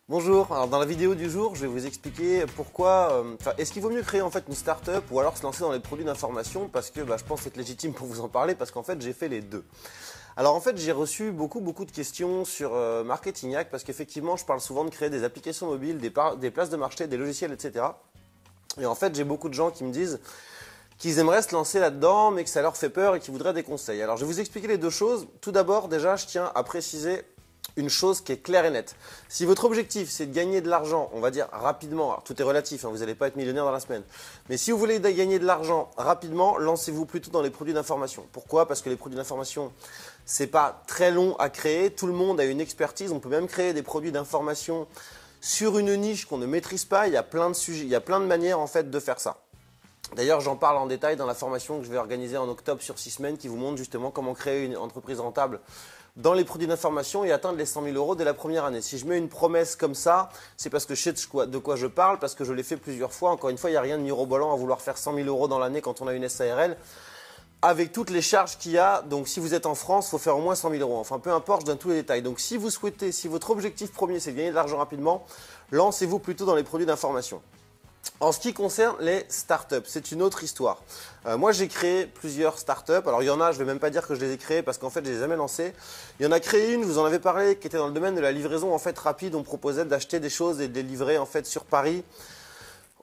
Bonjour, alors dans la vidéo du jour, je vais vous expliquer pourquoi, est-ce qu'il vaut mieux créer en fait une start-up ou alors se lancer dans les produits d'information parce que je pense être légitime pour vous en parler parce qu'en fait j'ai fait les deux. Alors en fait j'ai reçu beaucoup de questions sur Marketing Hack parce qu'effectivement je parle souvent de créer des applications mobiles, des places de marché, des logiciels, etc. Et en fait j'ai beaucoup de gens qui me disent qu'ils aimeraient se lancer là-dedans mais que ça leur fait peur et qu'ils voudraient des conseils. Alors je vais vous expliquer les deux choses. Tout d'abord déjà je tiens à préciser une chose qui est claire et nette. Si votre objectif c'est de gagner de l'argent, on va dire rapidement, alors tout est relatif, vous n'allez pas être millionnaire dans la semaine, mais si vous voulez gagner de l'argent rapidement, lancez-vous plutôt dans les produits d'information. Pourquoi? Parce que les produits d'information, c'est pas très long à créer, tout le monde a une expertise, on peut même créer des produits d'information sur une niche qu'on ne maîtrise pas, il y a plein de sujets, il y a plein de manières en fait de faire ça. D'ailleurs, j'en parle en détail dans la formation que je vais organiser en octobre sur 6 semaines qui vous montre justement comment créer une entreprise rentable dans les produits d'information et atteindre les 100 000 euros dès la première année. Si je mets une promesse comme ça, c'est parce que je sais de quoi je parle, parce que je l'ai fait plusieurs fois. Encore une fois, il n'y a rien de mirobolant à vouloir faire 100 000 euros dans l'année quand on a une SARL, avec toutes les charges qu'il y a. Donc si vous êtes en France, il faut faire au moins 100 000 euros. Enfin, peu importe, je donne tous les détails. Donc si vous souhaitez, si votre objectif premier c'est de gagner de l'argent rapidement, lancez-vous plutôt dans les produits d'information. En ce qui concerne les startups, c'est une autre histoire. Moi, j'ai créé plusieurs startups. Alors, il y en a, je ne vais même pas dire que je les ai créées parce qu'en fait, je ne les ai jamais lancées. Il y en a créé une, je vous en avais parlé, qui était dans le domaine de la livraison en fait rapide. On proposait d'acheter des choses et de les livrer en fait sur Paris.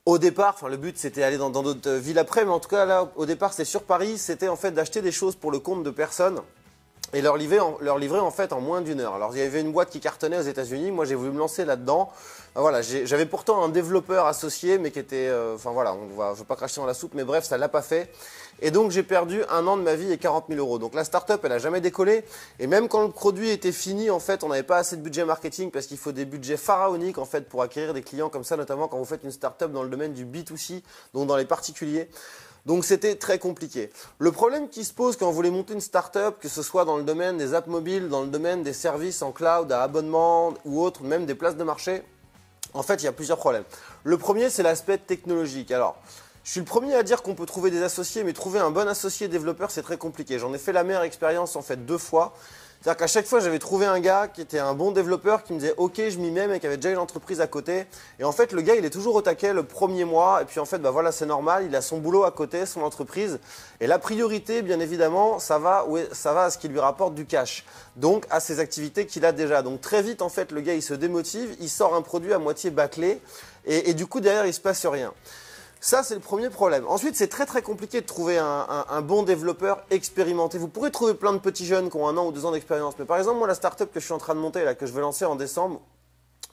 Au départ, le but c'était d'aller dans d'autres villes après, mais en tout cas là, au départ, c'est sur Paris. C'était en fait d'acheter des choses pour le compte de personnes et leur livrer en fait en moins d'une heure. Alors il y avait une boîte qui cartonnait aux États-Unis, moi j'ai voulu me lancer là-dedans. Voilà, j'avais pourtant un développeur associé, mais qui était, je ne veux pas cracher dans la soupe, mais bref, ça l'a pas fait. Et donc j'ai perdu 1 an de ma vie et 40 000 euros. Donc la start-up, elle a jamais décollé. Et même quand le produit était fini, en fait, on n'avait pas assez de budget marketing parce qu'il faut des budgets pharaoniques en fait pour acquérir des clients comme ça, notamment quand vous faites une start-up dans le domaine du B2C, donc dans les particuliers. Donc c'était très compliqué. Le problème qui se pose quand vous voulez monter une start-up, que ce soit dans le domaine des apps mobiles, dans le domaine des services en cloud, à abonnement ou autres, même des places de marché, en fait, il y a plusieurs problèmes. Le premier, c'est l'aspect technologique. Alors, je suis le premier à dire qu'on peut trouver des associés, mais trouver un bon associé développeur, c'est très compliqué. J'en ai fait la meilleure expérience en fait 2 fois. C'est-à-dire qu'à chaque fois, j'avais trouvé un gars qui était un bon développeur, qui me disait « Ok, je m'y mets », mais qui avait déjà une entreprise à côté. Et en fait, le gars, il est toujours au taquet le premier mois. Et puis en fait, voilà, c'est normal, il a son boulot à côté, son entreprise. Et la priorité, bien évidemment, ça va à ce qui lui rapporte du cash. Donc, à ses activités qu'il a déjà. Donc, très vite, en fait, le gars, il se démotive, il sort un produit à moitié bâclé. Et du coup, derrière, il ne se passe rien. Ça, c'est le premier problème. Ensuite, c'est très compliqué de trouver un bon développeur expérimenté. Vous pourrez trouver plein de petits jeunes qui ont 1 an ou 2 ans d'expérience. Mais par exemple, moi, la startup que je suis en train de monter, là, que je vais lancer en décembre,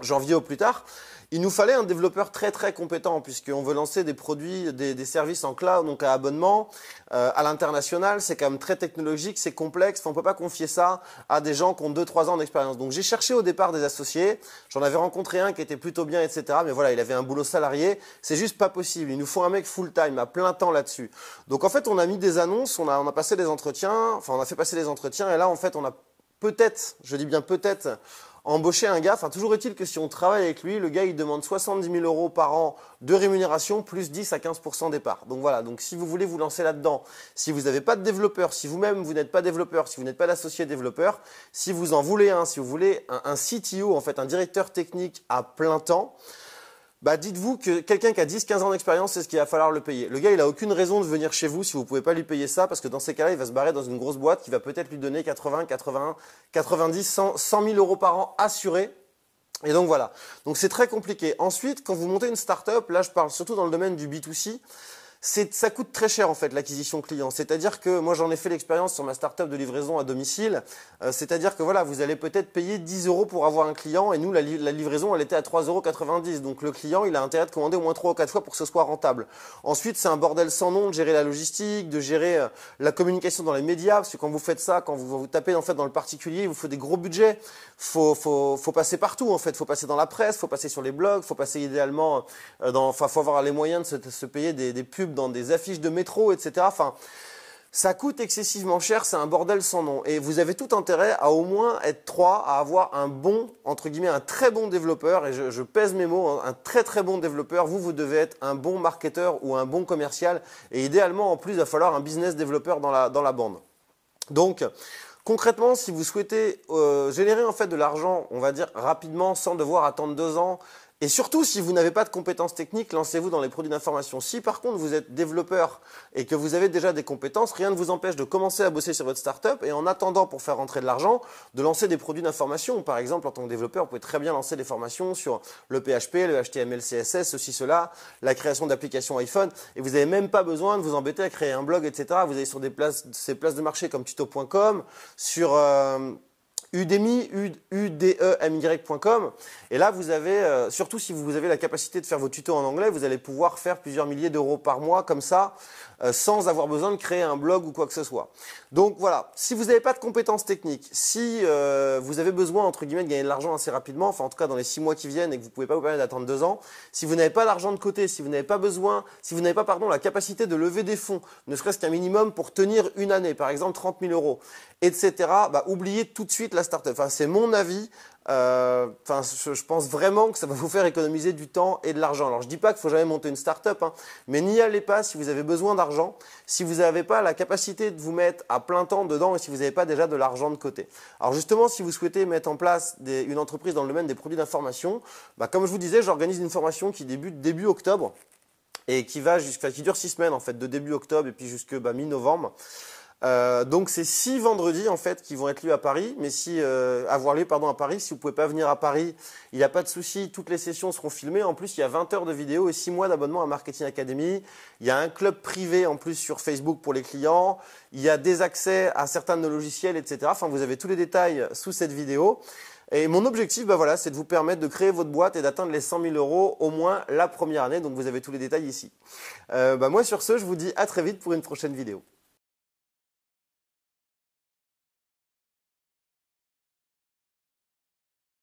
janvier au plus tard, il nous fallait un développeur très compétent puisqu'on veut lancer des produits, des services en cloud, donc à abonnement, à l'international. C'est quand même très technologique, c'est complexe. On ne peut pas confier ça à des gens qui ont 2-3 ans d'expérience. Donc j'ai cherché au départ des associés. J'en avais rencontré un qui était plutôt bien, etc. Mais voilà, il avait un boulot salarié. C'est juste pas possible. Il nous faut un mec full-time, à plein temps là-dessus. Donc en fait, on a mis des annonces, on a passé des entretiens, on a fait passer des entretiens. Et là, en fait, on a peut-être, je dis bien peut-être, embaucher un gars. Toujours est-il que si on travaille avec lui, le gars il demande 70 000 euros par an de rémunération plus 10 à 15% départ. Donc voilà, donc si vous voulez vous lancer là-dedans, si vous n'avez pas de développeur, si vous-même vous n'êtes pas développeur, si vous n'êtes pas d'associé développeur, si vous en voulez un, si vous voulez un CTO, en fait un directeur technique à plein temps, dites-vous que quelqu'un qui a 10-15 ans d'expérience, c'est ce qu'il va falloir le payer. Le gars, il a aucune raison de venir chez vous si vous ne pouvez pas lui payer ça, parce que dans ces cas-là, il va se barrer dans une grosse boîte qui va peut-être lui donner 80, 80, 90, 100 000 euros par an assurés. Et donc voilà. Donc c'est très compliqué. Ensuite, quand vous montez une start-up, là je parle surtout dans le domaine du B2C, ça coûte très cher en fait l'acquisition client. C'est-à-dire que moi j'en ai fait l'expérience sur ma start-up de livraison à domicile. C'est-à-dire que voilà, vous allez peut-être payer 10 euros pour avoir un client et nous la livraison elle était à 3,90 €. Donc le client il a intérêt de commander au moins 3 ou 4 fois pour que ce soit rentable. Ensuite c'est un bordel sans nom de gérer la logistique, de gérer la communication dans les médias. Parce que quand vous faites ça, quand vous tapez en fait dans le particulier, il vous faut des gros budgets. Faut passer partout en fait. Faut passer dans la presse, faut passer sur les blogs, faut passer idéalement faut avoir les moyens de se payer des pubs dans des affiches de métro, etc. Ça coûte excessivement cher, c'est un bordel sans nom. Et vous avez tout intérêt à au moins être 3, à avoir un bon, entre guillemets, un très bon développeur, et je pèse mes mots, un très bon développeur. Vous devez être un bon marketeur ou un bon commercial. Et idéalement, en plus, il va falloir un business développeur dans la bande. Donc, Concrètement, si vous souhaitez générer en fait de l'argent, on va dire rapidement, sans devoir attendre 2 ans, et surtout si vous n'avez pas de compétences techniques, lancez-vous dans les produits d'information. Si par contre vous êtes développeur et que vous avez déjà des compétences, rien ne vous empêche de commencer à bosser sur votre startup et en attendant pour faire rentrer de l'argent, de lancer des produits d'information. Par exemple, en tant que développeur, vous pouvez très bien lancer des formations sur le PHP, le HTML, CSS, ceci, cela, la création d'applications iPhone, et vous n'avez même pas besoin de vous embêter à créer un blog, etc. Vous allez sur ces places de marché comme tuto.com, sur Udemy, udemy.com, et là vous avez, surtout si vous avez la capacité de faire vos tutos en anglais, vous allez pouvoir faire plusieurs milliers d'euros par mois comme ça, sans avoir besoin de créer un blog ou quoi que ce soit. Donc voilà, si vous n'avez pas de compétences techniques, si vous avez besoin entre guillemets de gagner de l'argent assez rapidement, enfin en tout cas dans les 6 mois qui viennent et que vous ne pouvez pas vous permettre d'attendre 2 ans, si vous n'avez pas d'argent de côté, si vous n'avez pas besoin, si vous n'avez pas la capacité de lever des fonds, ne serait-ce qu'un minimum pour tenir une année, par exemple 30 000 euros, etc., bah, oubliez tout de suite la startup. Enfin, c'est mon avis. Je pense vraiment que ça va vous faire économiser du temps et de l'argent. Alors, je dis pas qu'il faut jamais monter une start-up, hein, mais n'y allez pas si vous avez besoin d'argent, si vous n'avez pas la capacité de vous mettre à plein temps dedans et si vous n'avez pas déjà de l'argent de côté. Alors justement, si vous souhaitez mettre en place une entreprise dans le domaine des produits d'information, bah, comme je vous disais, j'organise une formation qui débute début octobre et qui dure 6 semaines en fait, de début octobre et puis jusque mi-novembre. Donc c'est 6 vendredis en fait qui vont être lus à Paris, mais avoir lieu à Paris. Si vous pouvez pas venir à Paris, il n'y a pas de souci, toutes les sessions seront filmées. En plus, il y a 20 heures de vidéo et 6 mois d'abonnement à Marketing Academy. Il y a un club privé en plus sur Facebook pour les clients. Il y a des accès à certains de nos logiciels, etc. Enfin, vous avez tous les détails sous cette vidéo. Et mon objectif, bah voilà, c'est de vous permettre de créer votre boîte et d'atteindre les 100 000 euros au moins la première année. Donc vous avez tous les détails ici. Moi sur ce, je vous dis à très vite pour une prochaine vidéo.